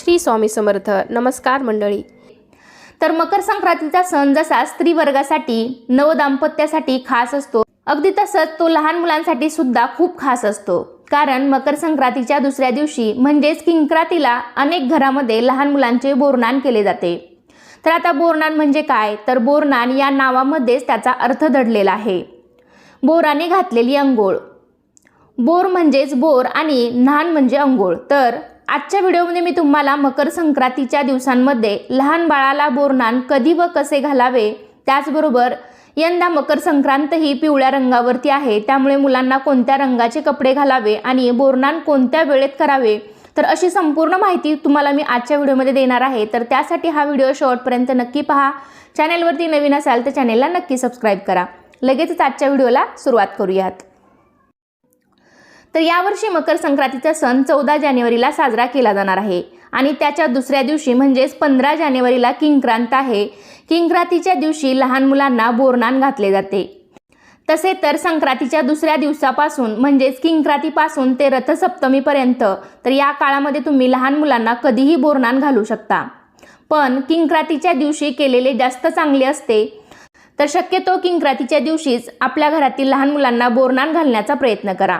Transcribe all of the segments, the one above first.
श्री स्वामी समर्थ. नमस्कार मंडळी. तर मकर संक्रांतीचा सण जसा स्त्री वर्गासाठी नवदाम्पत्यासाठी खास असतो, अगदी तसंच तो लहान मुलांसाठी सुद्धा खूप खास असतो. कारण मकर संक्रांतीच्या दुसऱ्या दिवशी म्हणजेच किंक्रातीला अनेक घरामध्ये लहान मुलांचे बोरनान केले जाते. तर आता बोरनान म्हणजे काय, तर बोरनान या नावामध्येच त्याचा अर्थ दडलेला आहे. बोराने घातलेली अंघोळ. बोर म्हणजेच बोर आणि नान म्हणजे अंघोळ. तर आजच्या व्हिडिओमध्ये मी तुम्हाला मकर संक्रांतीच्या दिवसांमध्ये लहान बाळाला बोरनान कधी व कसे घालावे, त्याचबरोबर यंदा मकर संक्रांत ही पिवळ्या रंगावरती आहे, त्यामुळे मुलांना कोणत्या रंगाचे कपडे घालावे आणि बोरनान कोणत्या वेळेत करावे, तर अशी संपूर्ण माहिती तुम्हाला मी आजच्या व्हिडिओमध्ये देणार आहे. तर त्यासाठी हा व्हिडिओ शेवटपर्यंत नक्की पहा. चॅनलवरती नवीन असाल तर चॅनलला नक्की सबस्क्राईब करा. लगेचच आजच्या व्हिडिओला सुरुवात करूयात. तर यावर्षी मकर संक्रांतीचा सण 14 जानेवारीला साजरा केला जाणार आहे आणि त्याच्या दुसऱ्या दिवशी म्हणजेच 15 जानेवारीला किंक्रांत आहे. किंक्रांतीच्या दिवशी लहान मुलांना बोरनान घातले जाते. तसे तर संक्रांतीच्या दुसऱ्या दिवसापासून म्हणजेच किंक्रांतीपासून ते रथसप्तमीपर्यंत तर या काळामध्ये तुम्ही लहान मुलांना कधीही बोरनान घालू शकता. पण किंक्रांतीच्या दिवशी केलेले जास्त चांगले असते. तर शक्यतो किंक्रांतीच्या दिवशीच आपल्या घरातील लहान मुलांना बोरनान घालण्याचा प्रयत्न करा.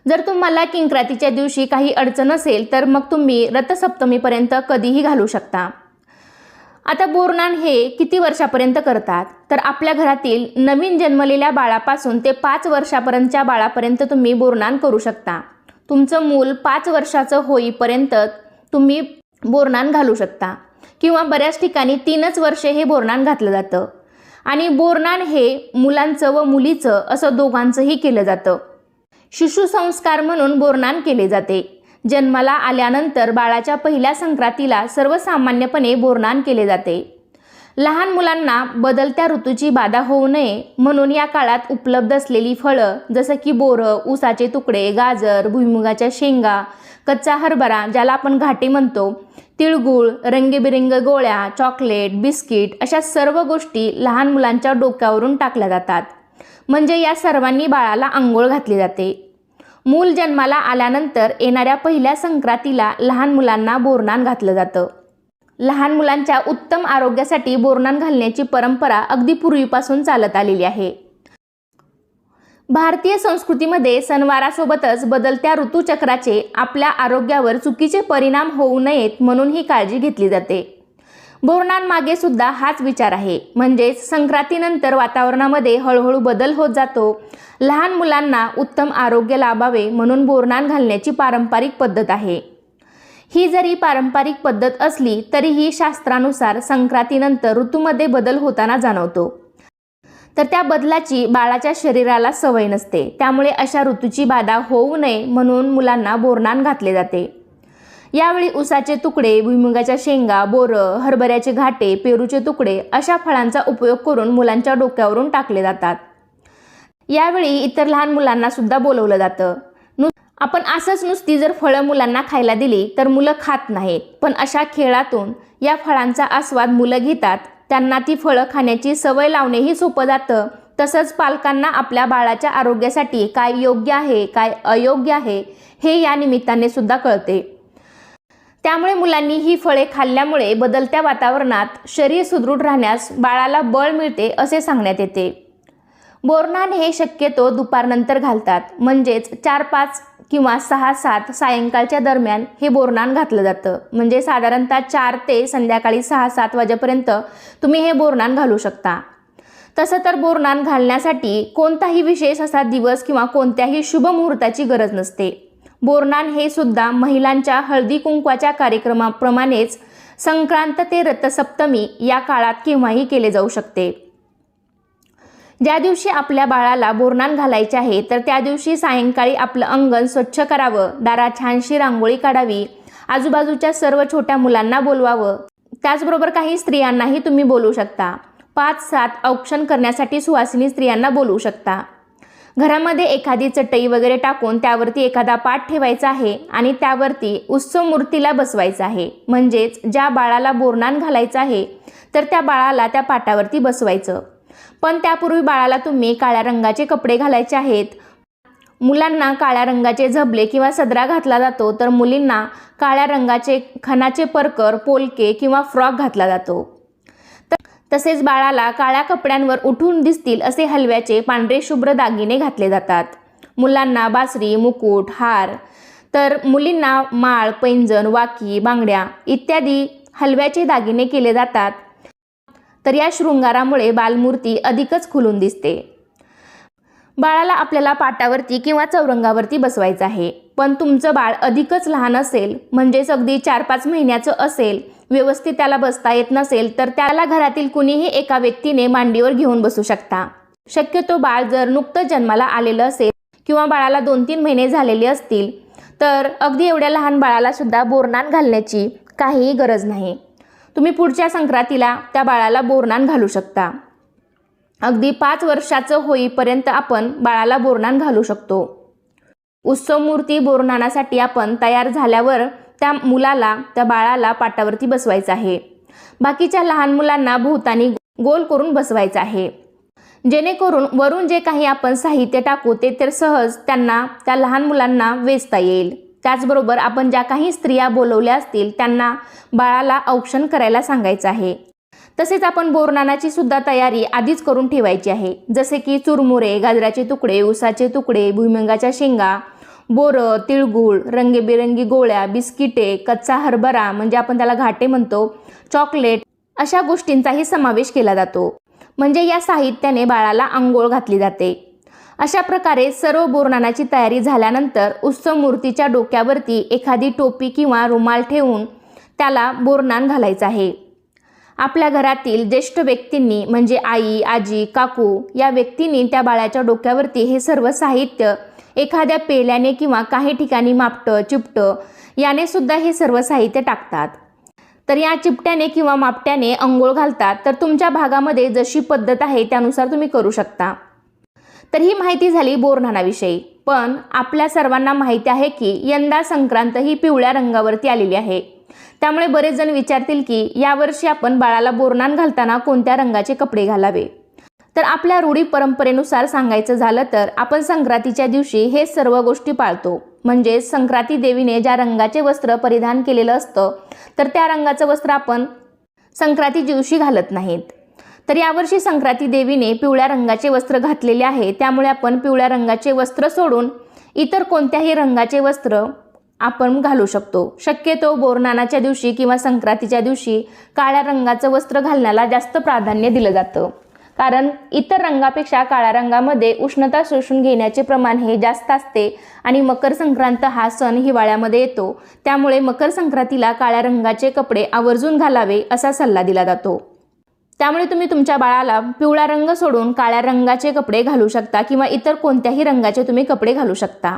जर तुम्हाला किंक्रांतीच्या दिवशी काही अडचण असेल तर मग तुम्ही रथसप्तमीपर्यंत कधीही घालू शकता. आता बोरनान हे किती वर्षापर्यंत करतात, तर आपल्या घरातील नवीन जन्मलेल्या बाळापासून ते 5 वर्षापर्यंतच्या बाळापर्यंत तुम्ही बोरनान करू शकता. तुमचं मूल 5 वर्षाचं होईपर्यंत तुम्ही बोरनान घालू शकता किंवा बऱ्याच ठिकाणी 3च वर्षे हे बोरनान घातलं जातं. आणि बोरनान हे मुलांचं व मुलीचं असं दोघांचंही केलं जातं. शिशुसंस्कार म्हणून बोरनान केले जाते. जन्माला आल्यानंतर बाळाच्या पहिल्या संक्रांतीला सर्वसामान्यपणे बोरनान केले जाते. लहान मुलांना बदलत्या ऋतूची बाधा होऊ नये म्हणून या काळात उपलब्ध असलेली फळं जसं की बोरं, ऊसाचे तुकडे, गाजर, भुईमुगाच्या शेंगा, कच्चा हरभरा ज्याला आपण घाटी म्हणतो, तिळगुळ, रंगीबेरंगी गोळ्या, चॉकलेट, बिस्किट अशा सर्व गोष्टी लहान मुलांच्या डोक्यावरून टाकल्या जातात. म्हणजे या सर्वांनी बाळाला अंघोळ घातली जाते. मूल जन्माला आल्यानंतर येणाऱ्या पहिल्या संक्रांतीला लहान मुलांना बोरनान घातलं जातं. लहान मुलांच्या उत्तम आरोग्यासाठी बोरनान घालण्याची परंपरा अगदी पूर्वीपासून चालत आलेली आहे. भारतीय संस्कृतीमध्ये सणवारासोबतच बदलत्या ऋतुचक्राचे आपल्या आरोग्यावर चुकीचे परिणाम होऊ नयेत म्हणून ही काळजी घेतली जाते. बोरनान मागे सुद्धा हाच विचार आहे. म्हणजेच संक्रांतीनंतर वातावरणामध्ये हळूहळू बदल होत जातो. लहान मुलांना उत्तम आरोग्य लाभावे म्हणून बोरनान घालण्याची पारंपरिक पद्धत आहे. ही जरी पारंपरिक पद्धत असली तरीही शास्त्रानुसार संक्रांतीनंतर ऋतूमध्ये बदल होताना जाणवतो. तर त्या बदलाची बाळाच्या शरीराला सवय नसते. त्यामुळे अशा ऋतूची बाधा होऊ नये म्हणून मुलांना बोरनान घातले जाते. यावेळी ऊसाचे तुकडे, भुईमुगाच्या शेंगा, बोरं, हरभऱ्याचे घाटे, पेरूचे तुकडे अशा फळांचा उपयोग करून मुलांच्या डोक्यावरून टाकले जातात. यावेळी इतर लहान मुलांना सुद्धा बोलवलं जातं. आपण असंच नुसती जर फळं मुलांना खायला दिली तर मुलं खात नाहीत. पण अशा खेळातून या फळांचा आस्वाद मुलं घेतात. त्यांना ती फळं खाण्याची सवय लावणेही सोपं जातं. तसंच पालकांना आपल्या बाळाच्या आरोग्यासाठी काय योग्य आहे, काय अयोग्य आहे हे या निमित्ताने सुद्धा कळते. त्यामुळे मुलांनी ही फळे खाल्ल्यामुळे बदलत्या वातावरणात शरीर सुदृढ राहण्यास बाळाला बळ मिळते असे सांगण्यात येते. बोरनान हे शक्यतो दुपारनंतर घालतात. म्हणजेच 4-5 किंवा 6-7 सायंकाळच्या दरम्यान हे बोरनान घातलं जातं. म्हणजे साधारणतः 4 ते संध्याकाळी 6-7 वाजेपर्यंत तुम्ही हे बोरनान घालू शकता. तसं तर बोरनान घालण्यासाठी कोणताही विशेष असा दिवस किंवा कोणत्याही शुभ मुहूर्ताची गरज नसते. बोरनान हे सुद्धा महिलांच्या हळदी कुंकवाच्या कार्यक्रमाप्रमाणेच संक्रांत ते रथसप्तमी या काळात केव्हाही केले जाऊ शकते. ज्या दिवशी आपल्या बाळाला बोरनान घालायचे आहे तर त्या दिवशी सायंकाळी आपलं अंगण स्वच्छ करावं, दारात छानशी रांगोळी काढावी, आजूबाजूच्या सर्व छोट्या मुलांना बोलवावं. त्याचबरोबर काही स्त्रियांनाही तुम्ही बोलवू शकता. 5-7 औक्षण करण्यासाठी सुवासिनी स्त्रियांना बोलवू शकता. घरामध्ये एखादी चटई वगैरे टाकून त्यावरती एखादा पाट ठेवायचा आहे आणि त्यावरती उत्सव मूर्तीला बसवायचं आहे. म्हणजेच ज्या बाळाला बोरनान घालायचं आहे तर त्या बाळाला त्या पाटावरती बसवायचं. पण त्यापूर्वी बाळाला तुम्ही काळ्या रंगाचे कपडे घालायचे आहेत. मुलांना काळ्या रंगाचे झबले किंवा सदरा घातला जातो, तर मुलींना काळ्या रंगाचे खणाचे परकर, पोलके किंवा फ्रॉक घातला जातो. तसेच बाळाला काळ्या कपड्यांवर उठून दिसतील असे हलव्याचे पांढरे शुभ्र दागिने घातले जातात. मुलांना बासरी, मुकुट, हार, तर मुलींना माळ, पैंजण, वाकी, बांगड्या इत्यादी हलव्याचे दागिने केले जातात. तर या शृंगारामुळे बालमूर्ती अधिकच खुलून दिसते. बाळाला आपल्याला पाटावरती किंवा चौरंगावरती बसवायचं आहे, पण तुमचं बाळ अधिकच लहान असेल, म्हणजेच अगदी 4-5 महिन्याचं असेल, व्यवस्थित त्याला बसता येत नसेल, तर त्याला घरातील कुणीही एका व्यक्तीने मांडीवर घेऊन बसू शकता. शक्यतो बाळ जर नुकतंच जन्माला आलेलं असेल किंवा बाळाला 2-3 महिने झालेले असतील, तर अगदी एवढ्या लहान बाळाला सुद्धा बोरनान घालण्याची काहीही गरज नाही. तुम्ही पुढच्या संक्रांतीला त्या बाळाला बोरनान घालू शकता. अगदी 5 वर्षाचं होईपर्यंत आपण बाळाला बोरनान घालू शकतो. उत्सव मूर्ती बोरनानासाठी आपण तयार झाल्यावर त्या मुलाला, त्या बाळाला पाटावरती बसवायचं आहे. बाकीच्या लहान मुलांना भोवतानी गोल करून बसवायचं आहे, जेणेकरून वरून जे काही आपण साहित्य टाकू ते तर सहज त्यांना, त्या लहान मुलांना वेचता येईल. त्याचबरोबर आपण ज्या काही स्त्रिया बोलवल्या असतील त्यांना बाळाला औक्षण करायला सांगायचं आहे. तसेच आपण बोरनानाची सुद्धा तयारी आधीच करून ठेवायची आहे, जसे की चुरमुरे, गाजराचे तुकडे, उसाचे तुकडे, भुईमुगाच्या शेंगा, बोरं, तिळगुळ, रंगीबेरंगी गोळ्या, बिस्किटे, कच्चा हरभरा म्हणजे आपण त्याला घाटे म्हणतो, चॉकलेट अशा गोष्टींचाही समावेश केला जातो. म्हणजे या साहित्याने बाळाला अंघोळ घातली जाते. अशा प्रकारे सर्व बोरनानाची तयारी झाल्यानंतर उत्सव मूर्तीच्या डोक्यावरती एखादी टोपी किंवा रुमाल ठेवून त्याला बोरनान घालायचं आहे. आपल्या घरातील ज्येष्ठ व्यक्तींनी म्हणजे आई, आजी, काकू या व्यक्तींनी त्या बाळाच्या डोक्यावरती हे सर्व साहित्य एखाद्या पेल्याने किंवा काही ठिकाणी मापटं, चिपटं याने सुद्धा हे सर्व साहित्य टाकतात. तर या चिपट्याने किंवा मापट्याने अंघोळ घालतात. तर तुमच्या भागामध्ये जशी पद्धत आहे त्यानुसार तुम्ही करू शकता. तर ही माहिती झाली बोरनानाविषयी. पण आपल्या सर्वांना माहिती आहे की यंदा संक्रांत ही पिवळ्या रंगावरती आलेली आहे. त्यामुळे बरेच जण विचारतील की यावर्षी आपण बाळाला बोरनान घालताना कोणत्या रंगाचे कपडे घालावे. तर आपल्या रूढी परंपरेनुसार सांगायचं झालं तर आपण संक्रांतीच्या दिवशी हे सर्व गोष्टी पाळतो. म्हणजे संक्रांती देवीने ज्या रंगाचे वस्त्र परिधान केलेलं असतं, तर त्या रंगाचं वस्त्र आपण संक्रांती दिवशी घालत नाहीत. तर यावर्षी संक्रांती देवीने पिवळ्या रंगाचे वस्त्र घातलेले आहे, त्यामुळे आपण पिवळ्या रंगाचे वस्त्र सोडून इतर कोणत्याही रंगाचे वस्त्र आपण घालू शकतो. शक्यतो बोरनानाच्या दिवशी किंवा संक्रांतीच्या दिवशी काळ्या रंगाचं वस्त्र घालण्याला जास्त प्राधान्य दिलं जातं, कारण इतर रंगापेक्षा काळ्या रंगामध्ये उष्णता शोषून घेण्याचे प्रमाण हे जास्त असते आणि मकर संक्रांत हा सण हिवाळ्यामध्ये येतो. त्यामुळे मकर संक्रांतीला काळ्या रंगाचे कपडे आवर्जून घालावे असा सल्ला दिला जातो. त्यामुळे तुम्ही तुमच्या बाळाला पिवळा रंग सोडून काळ्या रंगाचे कपडे घालू शकता किंवा इतर कोणत्याही रंगाचे तुम्ही कपडे घालू शकता.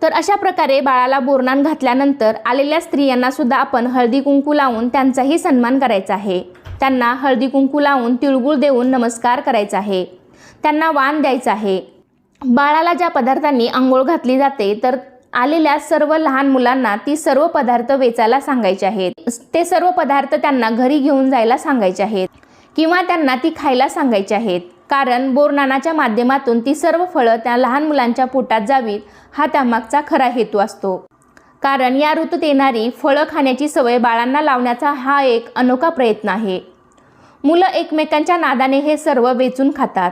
तर अशा प्रकारे बाळाला बोरनान घातल्यानंतर आलेल्या स्त्रियांना सुद्धा आपण हळदी कुंकू लावून त्यांचाही सन्मान करायचा आहे. त्यांना हळदी कुंकू लावून तिळगुळ देऊन नमस्कार करायचा आहे. त्यांना वाण द्यायचं आहे. बाळाला ज्या पदार्थांनी अंघोळ घातली जाते तर आलेल्या सर्व लहान मुलांना ती सर्व पदार्थ वेचायला सांगायचे आहेत. ते सर्व पदार्थ त्यांना घरी घेऊन जायला सांगायचे आहेत किंवा त्यांना ती खायला सांगायची आहेत. कारण बोरनानाच्या माध्यमातून ती सर्व फळं त्या लहान मुलांच्या पोटात जावीत हा त्यामागचा खरा हेतू असतो. कारण या ऋतूत येणारी फळं खाण्याची सवय बाळांना लावण्याचा हा एक अनोखा प्रयत्न आहे. मुलं एकमेकांच्या नादाने हे सर्व वेचून खातात.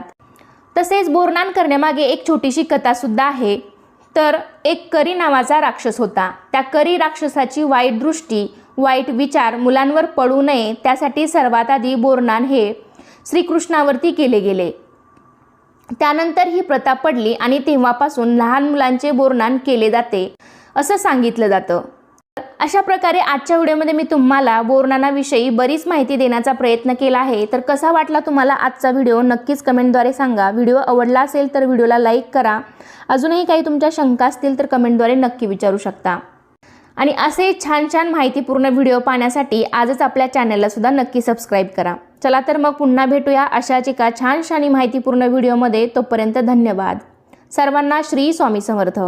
तसेच बोरनान करण्यामागे एक छोटीशी कथासुद्धा आहे. तर एक करी नावाचा राक्षस होता. त्या करी राक्षसाची वाईट दृष्टी, वाईट विचार मुलांवर पडू नये त्यासाठी सर्वात आधी बोरनान हे श्रीकृष्णावरती केले गेले. त्यानंतर ही प्रथा पडली आणि तेव्हापासून लहान मुलांचे बोरनान केले जाते असं सांगितलं जातं. अशा प्रकारे आजच्या व्हिडिओमध्ये मी तुम्हाला बोरनानाविषयी बरीच माहिती देण्याचा प्रयत्न केला आहे. तर कसा वाटला तुम्हाला आजचा व्हिडिओ नक्कीच कमेंटद्वारे सांगा. व्हिडिओ आवडला असेल तर व्हिडिओला लाईक करा. अजूनही काही तुमच्या शंका असतील तर कमेंटद्वारे नक्की विचारू शकता. आणि असे छान छान माहितीपूर्ण व्हिडिओ पाहण्यासाठी आजच आपल्या चॅनलला सुद्धा नक्की सबस्क्राईब करा. चला तर मग पुन्हा भेटूया अशाच एका छानशा आणि माहितीपूर्ण व्हिडिओमध्ये. तोपर्यंत धन्यवाद. सर्वांना श्री स्वामी समर्थ.